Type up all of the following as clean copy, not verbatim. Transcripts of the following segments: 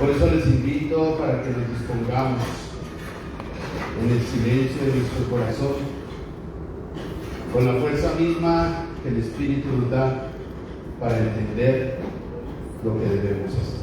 Por eso les invito para que nos dispongamos en el silencio de nuestro corazón, con la fuerza misma que el Espíritu nos da para entender lo que debemos hacer.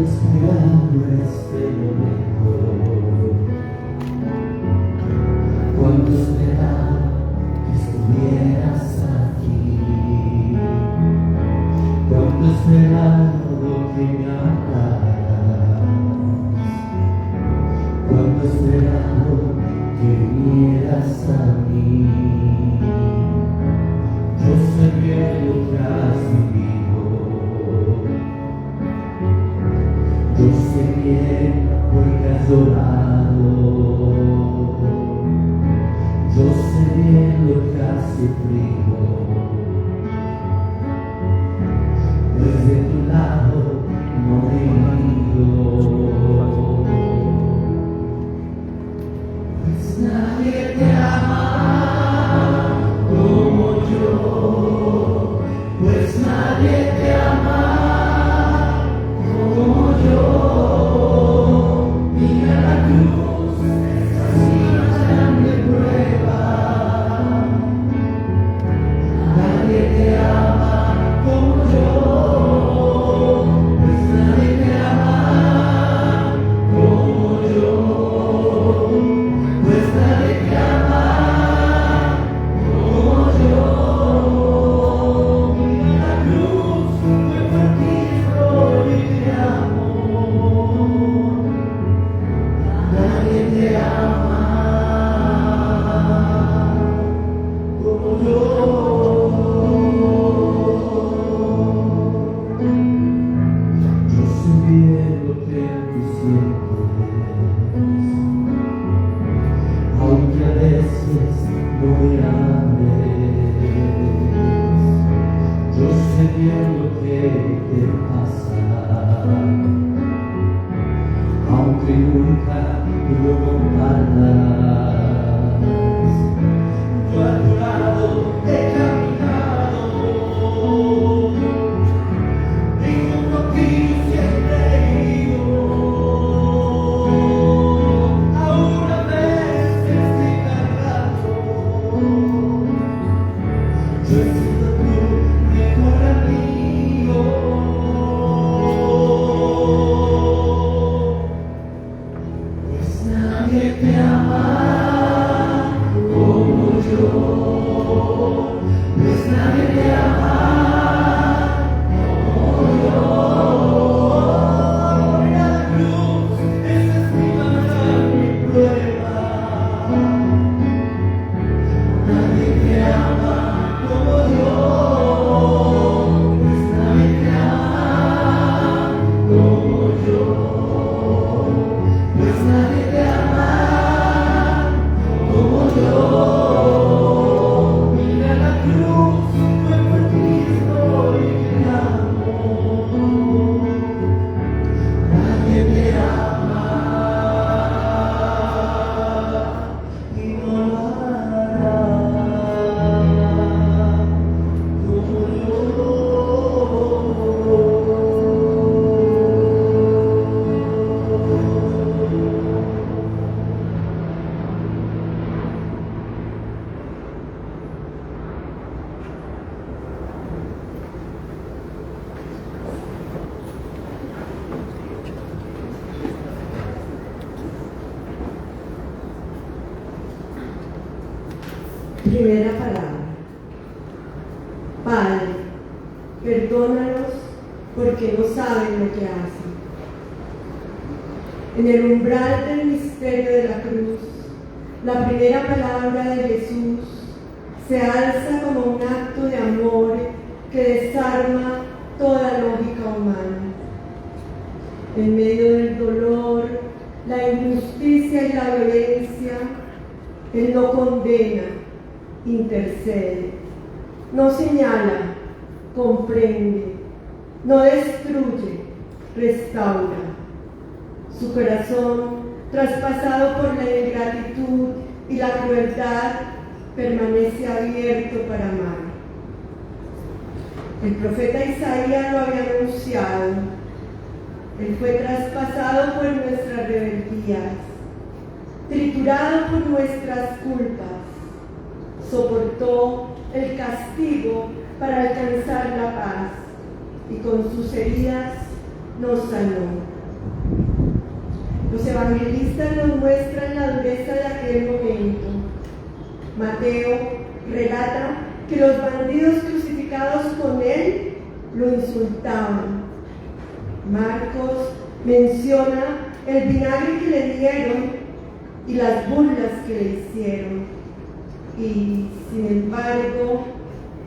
Esperando este momento, cuando esperaba que estuvieras aquí, cuando esperaba que me hablaras, cuando esperaba que vinieras a mí. Yo sé bien lo que has vivido, yo sé bien porque has llorado, yo sé bien lo que has sufrido. Desde tu lado no he ido, pues nadie te ama como yo, pues nadie te ama como yo. Mira la cruz, esa sí más grande prueba. Nadie te ama como yo, pues nadie te ama como yo, pues nadie te ama como yo. Mira la cruz, fue por ti estoy y te amo. Nadie te ama como yo. Yo sé bien lo que tú sientes, aunque a veces no me ames. Yo sé bien lo que te pasa, aunque nunca lo compartas. Yo a tu lado he caminado, y junto a ti siempre he ido. Aún a veces estoy cargado, yo he sido tu mejor amigo. Pues nadie te ama como yo, pues nadie te ama como yo. Mira la cruz, esa es mi más grande prueba. Nadie te ama como yo, pues nadie te ama como yo, pues nadie te ama como yo. Mira la cruz, fue por ti estoy y te amo. Nadie te ama y no lo hará como yo. Primera palabra. Padre, perdónalos porque no saben lo que hacen. En el umbral del misterio de la cruz, la primera palabra de Jesús se alza como un acto de amor que desarma toda lógica humana. En medio del dolor, la injusticia y la violencia, Él no condena, intercede, no señala, comprende, no destruye, restaura. Su corazón, traspasado por la ingratitud y la crueldad, permanece abierto para amar. El profeta Isaías lo había anunciado. Él fue traspasado por nuestras rebeldías, triturado por nuestras culpas, soportó el castigo para alcanzar la paz y con sus heridas nos sanó. Los evangelistas nos muestran la dureza de aquel momento. Mateo relata que los bandidos crucificados con él lo insultaban. Marcos menciona el vinagre que le dieron y las burlas que le hicieron. Y, sin embargo,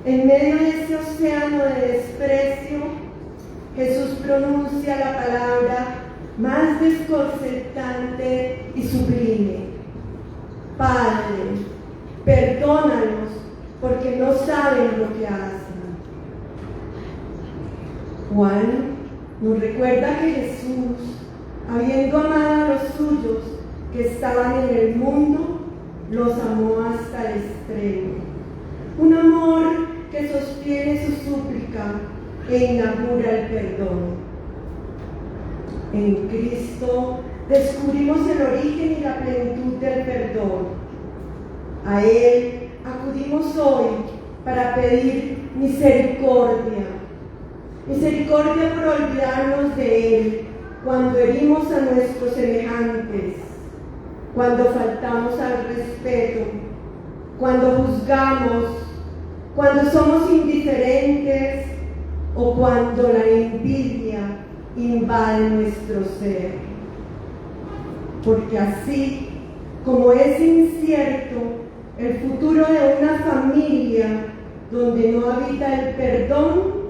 en medio de ese océano de desprecio, Jesús pronuncia la palabra más desconcertante y sublime: Padre, perdónalos, porque no saben lo que hacen. Juan nos recuerda que Jesús, habiendo amado a los suyos que estaban en el mundo, los amó hasta el extremo. Un amor que sostiene su súplica e inaugura el perdón. En Cristo descubrimos el origen y la plenitud del perdón. A Él acudimos hoy para pedir misericordia. Misericordia por olvidarnos de Él cuando herimos a nuestros semejantes, cuando faltamos al respeto, cuando juzgamos, cuando somos indiferentes o cuando la envidia invade nuestro ser. Porque así como es incierto el futuro de una familia donde no habita el perdón,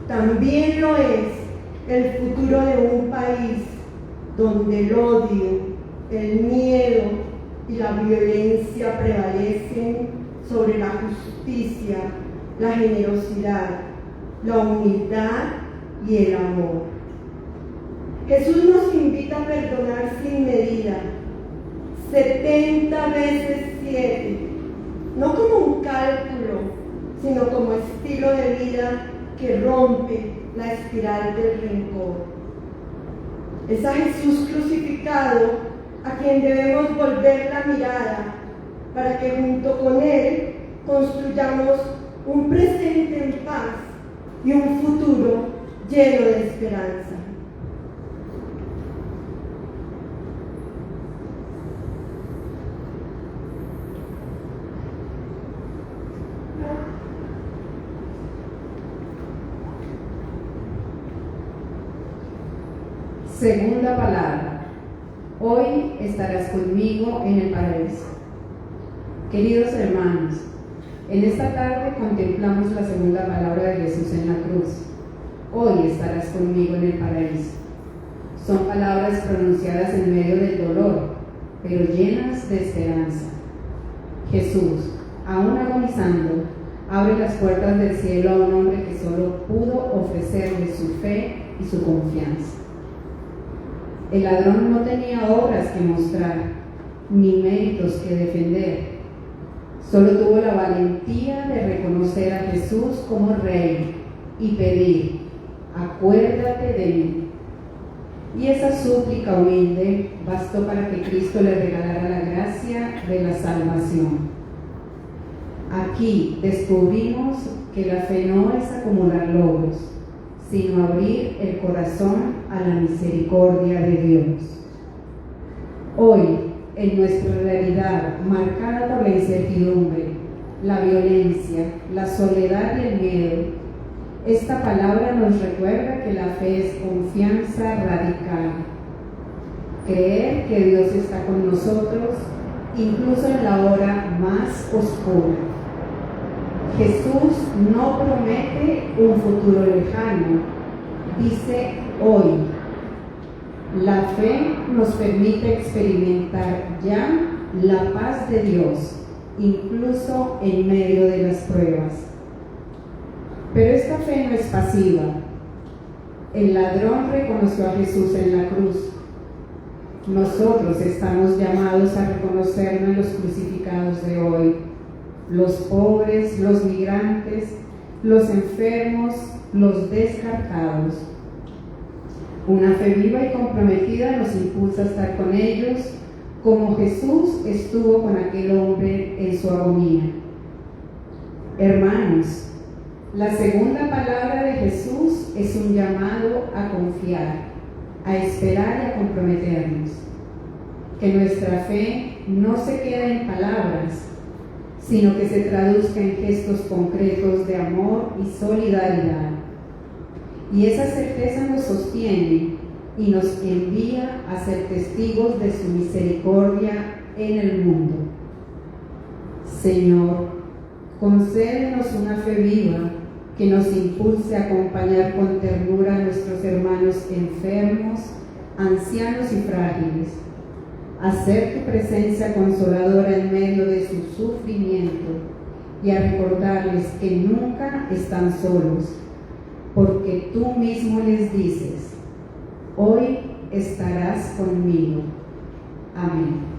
también lo es el futuro de un país donde el odio, el miedo y la violencia prevalecen sobre la justicia, la generosidad, la humildad y el amor. Jesús nos invita a perdonar sin medida, 70 veces 7, no como un cálculo, sino como estilo de vida que rompe la espiral del rencor. Es a Jesús crucificado a quien debemos volver la mirada para que junto con Él construyamos un presente en paz y un futuro lleno de esperanza. Segunda palabra. Hoy estarás conmigo en el paraíso. Queridos hermanos, en esta tarde contemplamos la segunda palabra de Jesús en la cruz. Hoy estarás conmigo en el paraíso. Son palabras pronunciadas en medio del dolor, pero llenas de esperanza. Jesús, aún agonizando, abre las puertas del cielo a un hombre que solo pudo ofrecerle su fe y su confianza. El ladrón no tenía obras que mostrar, ni méritos que defender. Solo tuvo la valentía de reconocer a Jesús como Rey y pedir: acuérdate de mí. Y esa súplica humilde bastó para que Cristo le regalara la gracia de la salvación. Aquí descubrimos que la fe no es acumular logros, sino abrir el corazón a la misericordia de Dios. Hoy, en nuestra realidad marcada por la incertidumbre, la violencia, la soledad y el miedo, esta palabra nos recuerda que la fe es confianza radical. Creer que Dios está con nosotros, incluso en la hora más oscura. Jesús no promete un futuro lejano, dice hoy. La fe nos permite experimentar ya la paz de Dios, incluso en medio de las pruebas. Pero esta fe no es pasiva. El ladrón reconoció a Jesús en la cruz. Nosotros estamos llamados a reconocernos en los crucificados de hoy, los pobres, los migrantes, los enfermos, los descartados. Una fe viva y comprometida nos impulsa a estar con ellos, como Jesús estuvo con aquel hombre en su agonía. Hermanos, la segunda palabra de Jesús es un llamado a confiar, a esperar y a comprometernos. Que nuestra fe no se quede en palabras, sino que se traduzca en gestos concretos de amor y solidaridad. Y esa certeza nos sostiene y nos envía a ser testigos de su misericordia en el mundo. Señor, concédenos una fe viva que nos impulse a acompañar con ternura a nuestros hermanos enfermos, ancianos y frágiles, a ser tu presencia consoladora en medio de su sufrimiento y a recordarles que nunca están solos, porque tú mismo les dices: hoy estarás conmigo. Amén.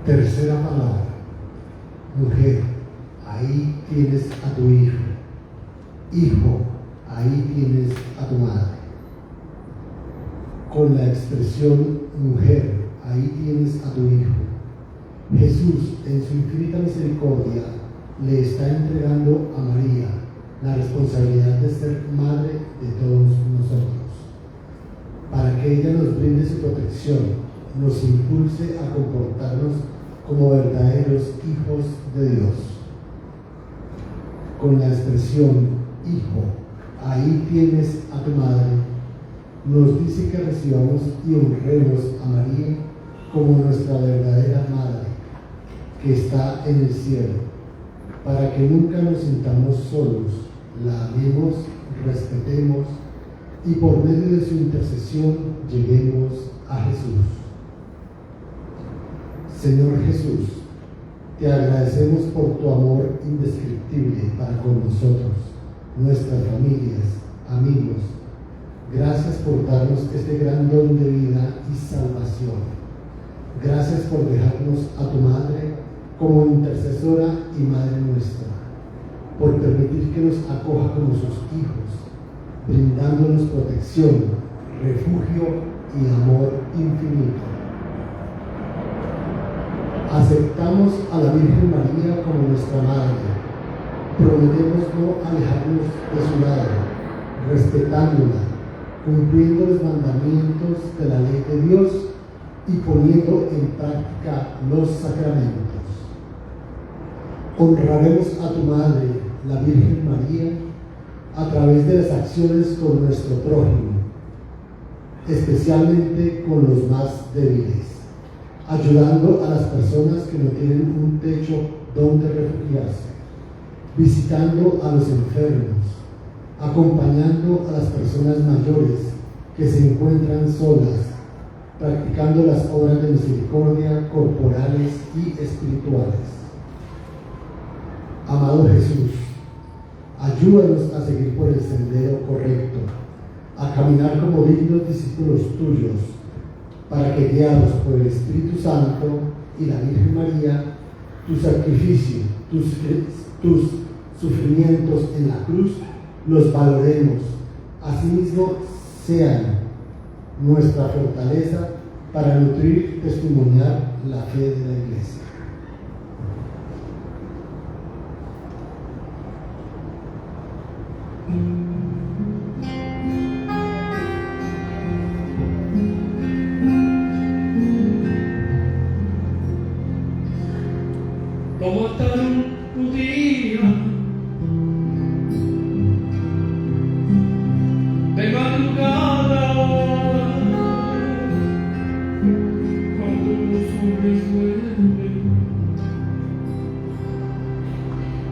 Tercera palabra. Mujer, ahí tienes a tu hijo. Hijo, ahí tienes a tu madre. Con la expresión mujer, ahí tienes a tu hijo, Jesús, en su infinita misericordia, le está entregando a María la responsabilidad de ser madre de todos nosotros, para que ella nos brinde su protección, nos impulse a comportarnos como verdaderos hijos de Dios. Con la expresión hijo, ahí tienes a tu madre, nos dice que recibamos y honremos a María como nuestra verdadera madre, que está en el cielo, para que nunca nos sintamos solos, la amemos, respetemos y por medio de su intercesión lleguemos a Jesús. Señor Jesús, te agradecemos por tu amor indescriptible para con nosotros, nuestras familias, amigos. Gracias por darnos este gran don de vida y salvación. Gracias por dejarnos a tu madre como intercesora y madre nuestra, por permitir que nos acoja como sus hijos, brindándonos protección, refugio y amor infinito. Aceptamos a la Virgen María como nuestra madre. Prometemos no alejarnos de su lado, respetándola, cumpliendo los mandamientos de la ley de Dios y poniendo en práctica los sacramentos. Honraremos a tu madre, la Virgen María, a través de las acciones con nuestro prójimo, especialmente con los más débiles, ayudando a las personas que no tienen un techo donde refugiarse, visitando a los enfermos, acompañando a las personas mayores que se encuentran solas, practicando las obras de misericordia corporales y espirituales. Amado Jesús, ayúdanos a seguir por el sendero correcto, a caminar como dignos discípulos tuyos, para que, guiados por el Espíritu Santo y la Virgen María, tu sacrificio, tus sufrimientos en la cruz, los valoremos. Asimismo, sean nuestra fortaleza para nutrir y testimoniar la fe de la Iglesia. Lo mataron un día de madrugada, cuando los hombres duermen,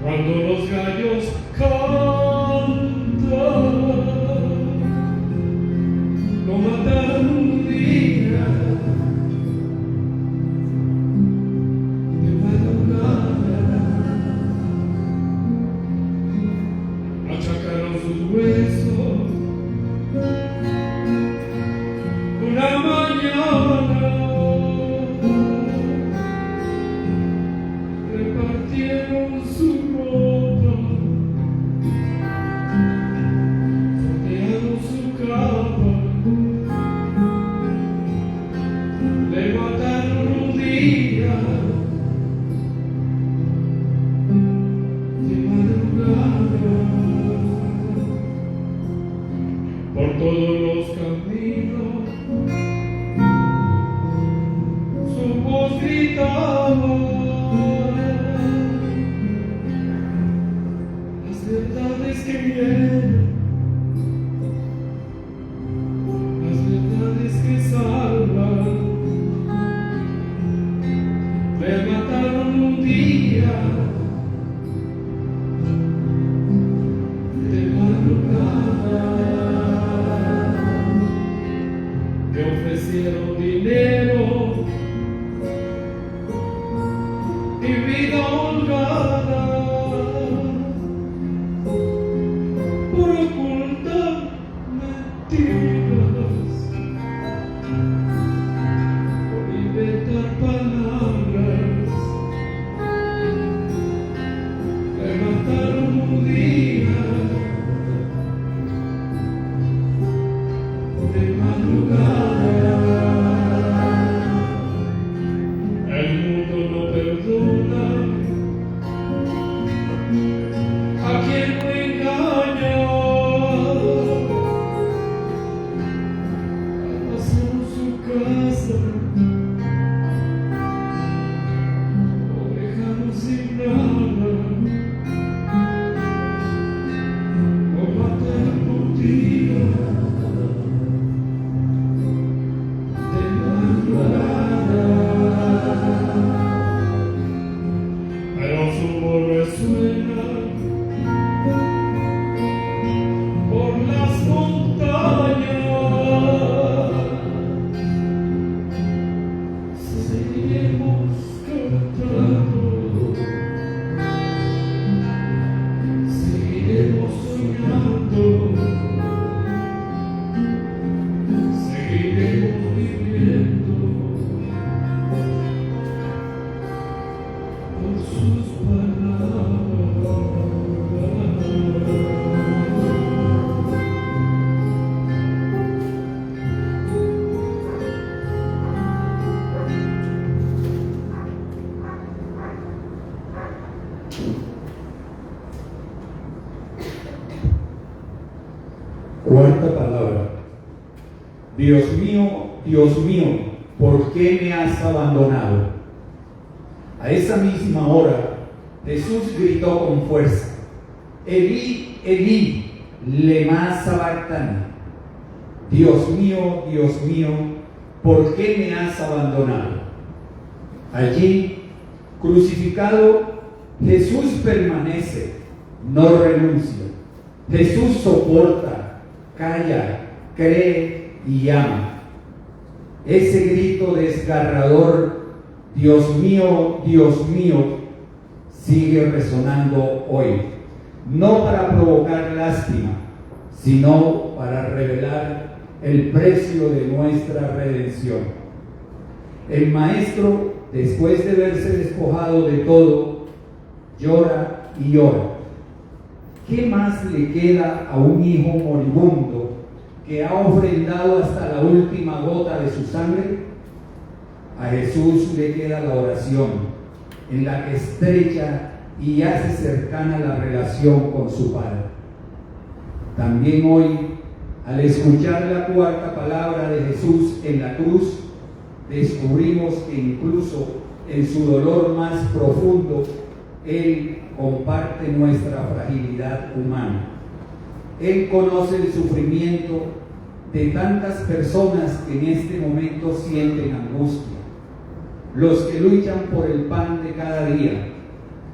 cuando los gallos cantan. Lo mataron un día de madrugada, achacaron sus huesos una mañana, repartieron su ropa, sortearon su cama, le mataron un día de madrugada. Por todos los caminos su voz gritaba las verdades que vienen, las verdades que salvan. Le mataron un día de madrugada. Me ofrecieron dinero y vida holgada por ocultar mentiras, por inventar palabras. Me mataron un día de madrugada. El mundo no perdona a quien lo engaña. Arrasaron su casa, lo dejaron sin nada. Lo mataron un día de madrugada. Pero su voz resuena por las montañas. Seguiremos cantando, seguiremos soñando, seguiremos viviendo por sus palabras. Cuarta palabra. Dios mío, ¿por qué me has abandonado? A esa misma hora, Jesús gritó con fuerza: Elí, Elí, lema sabactani. Dios mío, ¿por qué me has abandonado? Allí, crucificado, Jesús permanece, no renuncia. Jesús soporta, calla, cree y ama. Ese grito desgarrador, Dios mío, sigue resonando hoy, no para provocar lástima, sino para revelar el precio de nuestra redención. El Maestro, después de verse despojado de todo, llora y llora. ¿Qué más le queda a un hijo moribundo que ha ofrendado hasta la última gota de su sangre? A Jesús le queda la oración, en la que estrecha y hace cercana la relación con su Padre. También hoy, al escuchar la cuarta palabra de Jesús en la cruz, descubrimos que incluso en su dolor más profundo, Él comparte nuestra fragilidad humana. Él conoce el sufrimiento de tantas personas que en este momento sienten angustia, los que luchan por el pan de cada día,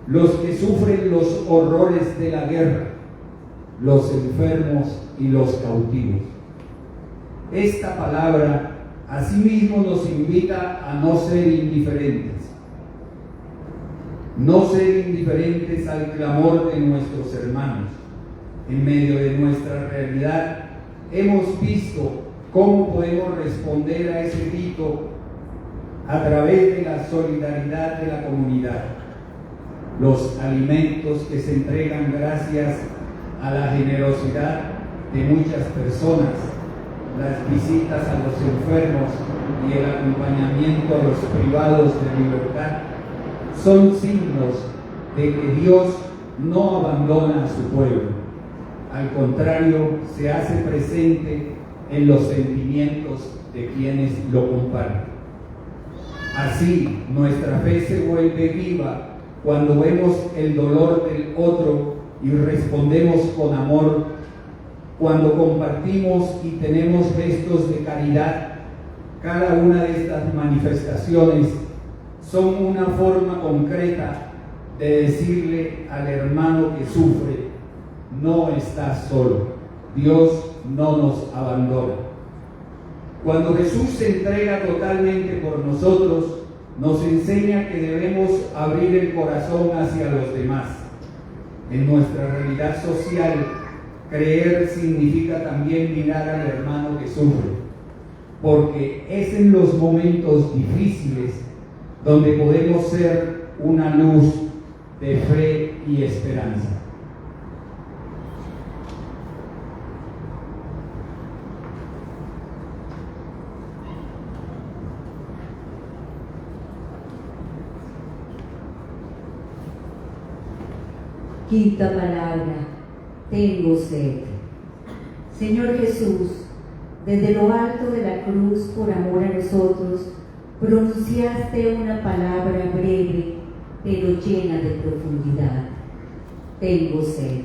los que sufren los horrores de la guerra, los enfermos y los cautivos. Esta palabra asimismo nos invita a no ser indiferentes al clamor de nuestros hermanos. En medio de nuestra realidad hemos visto cómo podemos responder a ese grito a través de la solidaridad de la comunidad. Los alimentos que se entregan gracias a la generosidad de muchas personas, las visitas a los enfermos y el acompañamiento a los privados de libertad son signos de que Dios no abandona a su pueblo. Al contrario, se hace presente en los sentimientos de quienes lo comparten. Así, nuestra fe se vuelve viva cuando vemos el dolor del otro y respondemos con amor, cuando compartimos y tenemos gestos de caridad. Cada una de estas manifestaciones son una forma concreta de decirle al hermano que sufre: no estás solo, Dios no nos abandona. Cuando Jesús se entrega totalmente por nosotros, nos enseña que debemos abrir el corazón hacia los demás. En nuestra realidad social, creer significa también mirar al hermano que sufre, porque es en los momentos difíciles donde podemos ser una luz de fe y esperanza. Quinta palabra: tengo sed. Señor Jesús, desde lo alto de la cruz, por amor a nosotros, pronunciaste una palabra breve, pero llena de profundidad. Tengo sed.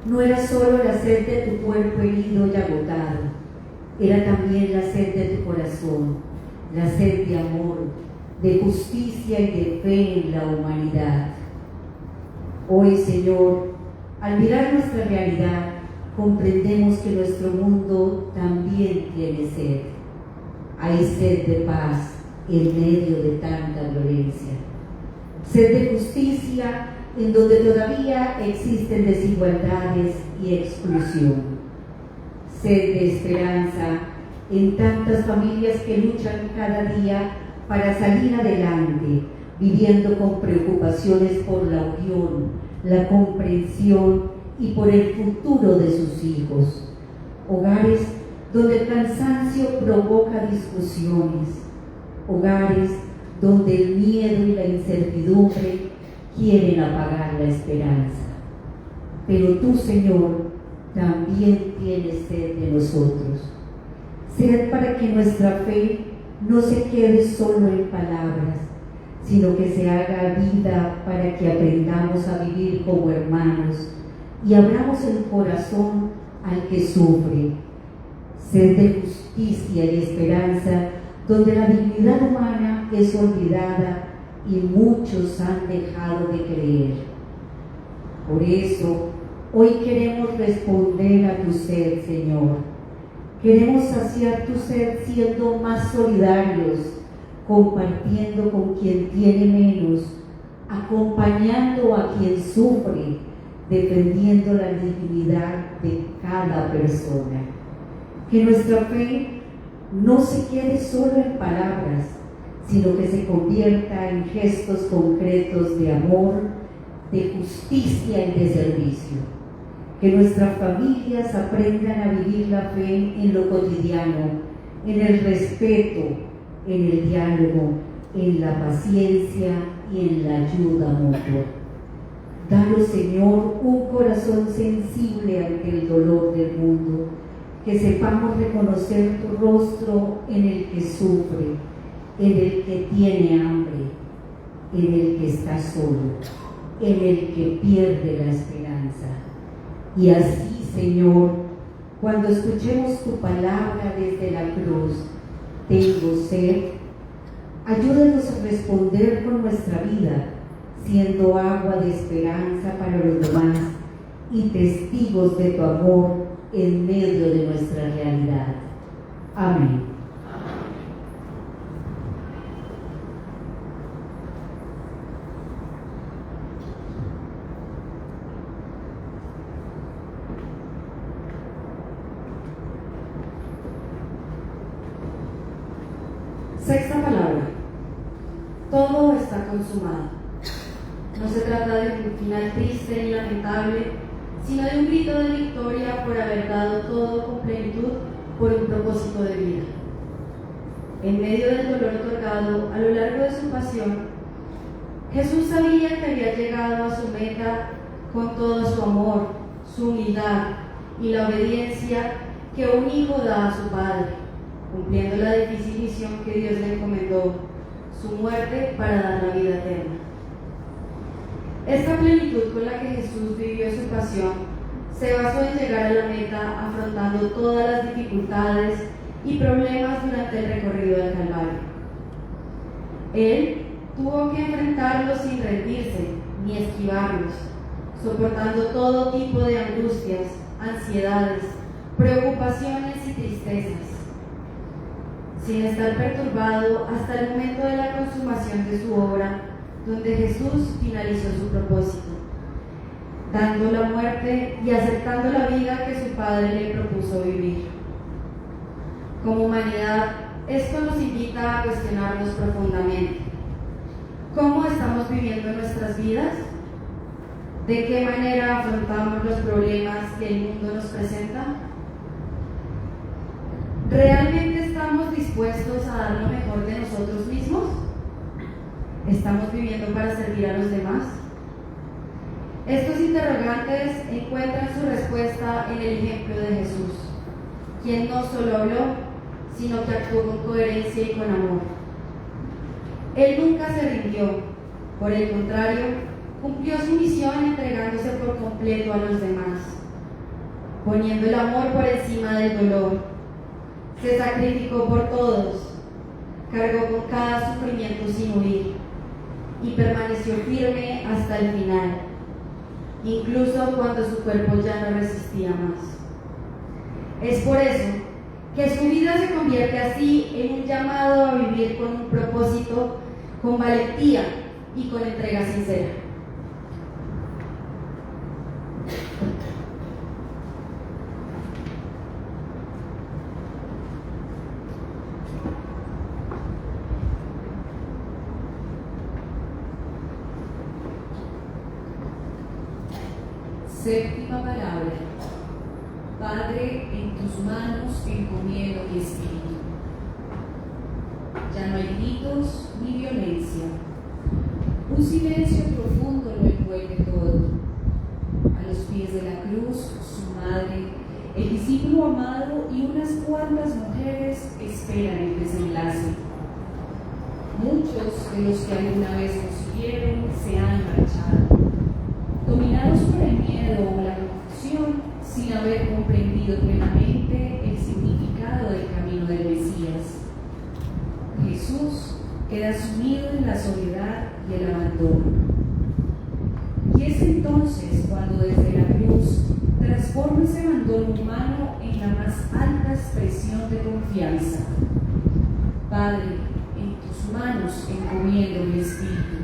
No era solo la sed de tu cuerpo herido y agotado, era también la sed de tu corazón, la sed de amor, de justicia y de fe en la humanidad. Hoy, Señor, al mirar nuestra realidad, comprendemos que nuestro mundo también tiene sed. Hay sed de paz en medio de tanta violencia. Sed de justicia en donde todavía existen desigualdades y exclusión. Sed de esperanza en tantas familias que luchan cada día para salir adelante, viviendo con preocupaciones por la unión, la comprensión y por el futuro de sus hijos. Hogares donde el cansancio provoca discusiones, hogares donde el miedo y la incertidumbre quieren apagar la esperanza. Pero tú, Señor, también tienes sed de nosotros. Sed para que nuestra fe no se quede solo en palabras, sino que se haga vida para que aprendamos a vivir como hermanos y abramos el corazón al que sufre. Sed de justicia y esperanza, donde la dignidad humana es olvidada y muchos han dejado de creer. Por eso, hoy queremos responder a tu sed, Señor. Queremos saciar tu sed siendo más solidarios, compartiendo con quien tiene menos, acompañando a quien sufre, defendiendo la dignidad de cada persona. Que nuestra fe no se quede solo en palabras, sino que se convierta en gestos concretos de amor, de justicia y de servicio. Que nuestras familias aprendan a vivir la fe en lo cotidiano, en el respeto, en el diálogo, en la paciencia y en la ayuda mutua. Danos, Señor, un corazón sensible ante el dolor del mundo, que sepamos reconocer tu rostro en el que sufre, en el que tiene hambre, en el que está solo, en el que pierde la esperanza. Y así, Señor, cuando escuchemos tu palabra desde la cruz, tengo sed, ayúdanos a responder con nuestra vida, siendo agua de esperanza para los demás y testigos de tu amor en medio de nuestra realidad. Amén. Sexta palabra. Todo está consumado. No se trata de un final triste ni lamentable, sino de un grito de victoria por haber dado todo con plenitud por un propósito de vida. En medio del dolor otorgado a lo largo de su pasión, Jesús sabía que había llegado a su meta con todo su amor, su humildad y la obediencia que un hijo da a su padre, cumpliendo la difícil misión que Dios le encomendó, su muerte para dar la vida eterna. Esta plenitud con la que Jesús vivió su pasión se basó en llegar a la meta afrontando todas las dificultades y problemas durante el recorrido del Calvario. Él tuvo que enfrentarlos sin rendirse ni esquivarlos, soportando todo tipo de angustias, ansiedades, preocupaciones y tristezas, sin estar perturbado hasta el momento de la consumación de su obra, donde Jesús finalizó su propósito, dando la muerte y aceptando la vida que su Padre le propuso vivir. Como humanidad, esto nos invita a cuestionarnos profundamente. ¿Cómo estamos viviendo nuestras vidas? ¿De qué manera afrontamos los problemas que el mundo nos presenta? ¿Realmente estamos dispuestos a dar lo mejor de nosotros mismos? ¿Estamos viviendo para servir a los demás? Estos interrogantes encuentran su respuesta en el ejemplo de Jesús, quien no solo habló, sino que actuó con coherencia y con amor. Él nunca se rindió, por el contrario, cumplió su misión entregándose por completo a los demás, poniendo el amor por encima del dolor. Se sacrificó por todos, cargó con cada sufrimiento sin huir y permaneció firme hasta el final, incluso cuando su cuerpo ya no resistía más. Es por eso que su vida se convierte así en un llamado a vivir con un propósito, con valentía y con entrega sincera. Séptima palabra. Padre, en tus manos encomiendo mi espíritu. Ya no hay gritos ni violencia. Un silencio profundo lo envuelve todo. A los pies de la cruz, su madre, el discípulo amado y unas cuantas mujeres esperan el desenlace. Muchos de los que alguna vez nos siguieron se han marchado, dominados por el miedo o la confusión, sin haber comprendido plenamente el significado del camino del Mesías. Jesús queda sumido en la soledad y el abandono. Y es entonces cuando desde la cruz transforma ese abandono humano en la más alta expresión de confianza. Padre, en tus manos encomiendo mi espíritu.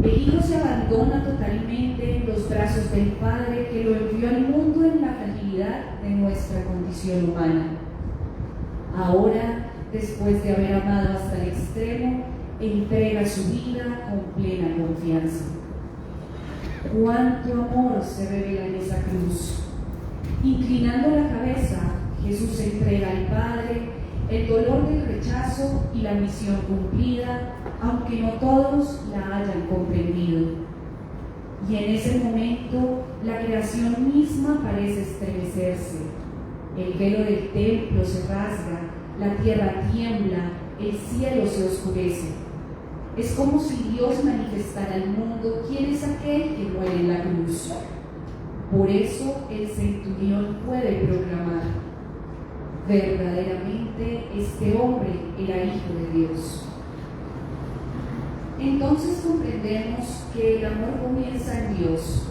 El Hijo se abandona totalmente en los brazos del Padre que lo envió al mundo en la fragilidad de nuestra condición humana. Ahora, después de haber amado hasta el extremo, entrega su vida con plena confianza. ¡Cuánto amor se revela en esa cruz! Inclinando la cabeza, Jesús entrega al Padre el dolor del rechazo y la misión cumplida, aunque no todos la hayan comprendido. y en ese momento la creación misma parece estremecerse. El velo del templo se rasga, la tierra tiembla, el cielo se oscurece. Es como si Dios manifestara al mundo quién es aquel que muere en la cruz. Por eso el centurión puede proclamar: verdaderamente este hombre era hijo de Dios. Entonces comprendemos que el amor comienza en Dios.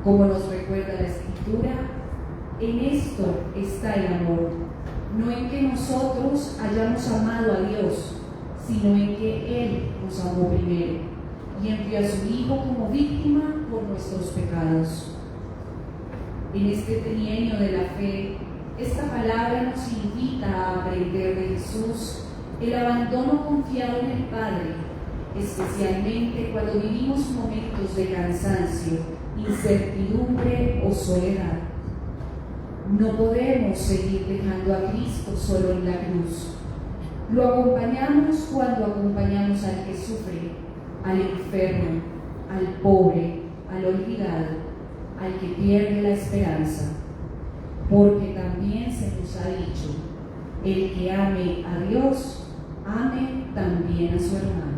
Como nos recuerda la Escritura, en esto está el amor, no en que nosotros hayamos amado a Dios, sino en que Él nos amó primero y envió a su Hijo como víctima por nuestros pecados. En este trienio de la fe, esta palabra nos invita a aprender de Jesús el abandono confiado en el Padre, especialmente cuando vivimos momentos de cansancio, incertidumbre o soledad. No podemos seguir dejando a Cristo solo en la cruz. Lo acompañamos cuando acompañamos al que sufre, al enfermo, al pobre, al olvidado, al que pierde la esperanza. Porque también se nos ha dicho: el que ame a Dios, ame también a su hermano.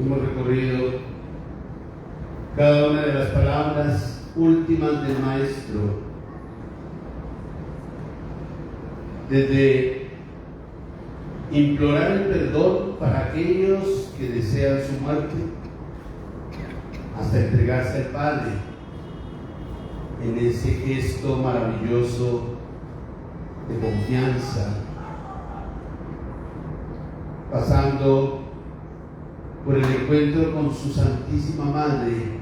Hemos recorrido cada una de las palabras últimas del Maestro, desde implorar el perdón para aquellos que desean su muerte, hasta entregarse al Padre en ese gesto maravilloso de confianza, pasando por el encuentro con su Santísima Madre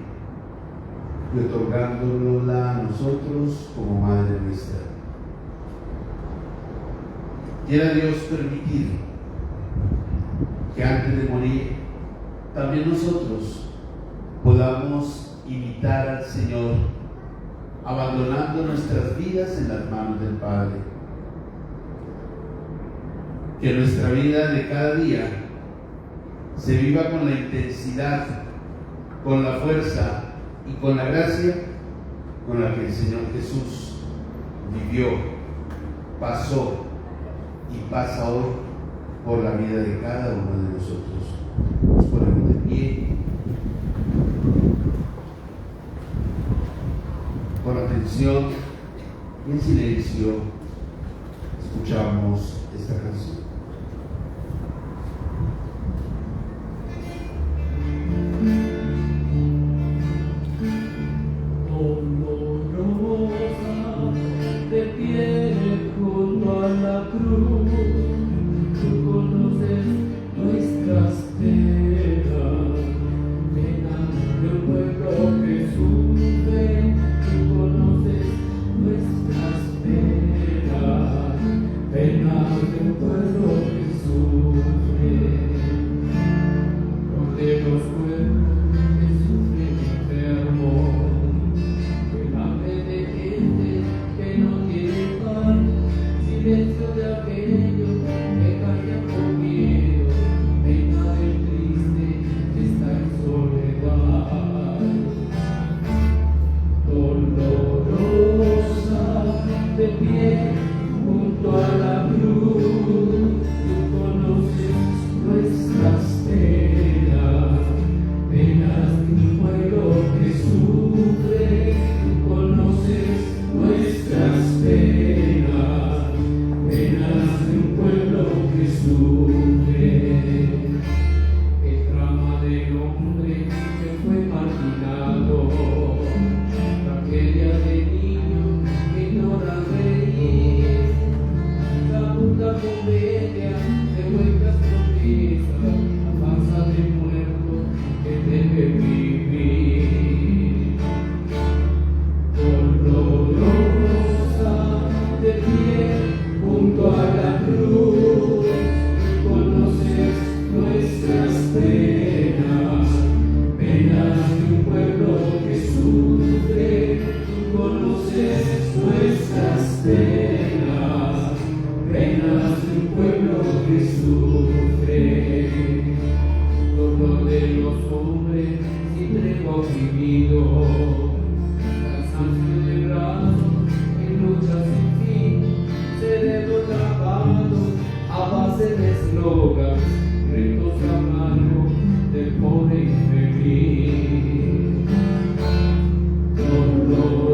y otorgándola a nosotros como Madre nuestra. Quiera Dios permitir que antes de morir también nosotros podamos imitar al Señor, abandonando nuestras vidas en las manos del Padre. Que nuestra vida de cada día se viva con la intensidad, con la fuerza y con la gracia con la que el Señor Jesús vivió, pasó y pasa hoy por la vida de cada uno de nosotros. Nos ponemos de pie, con atención y en silencio escuchamos esta canción. Ven no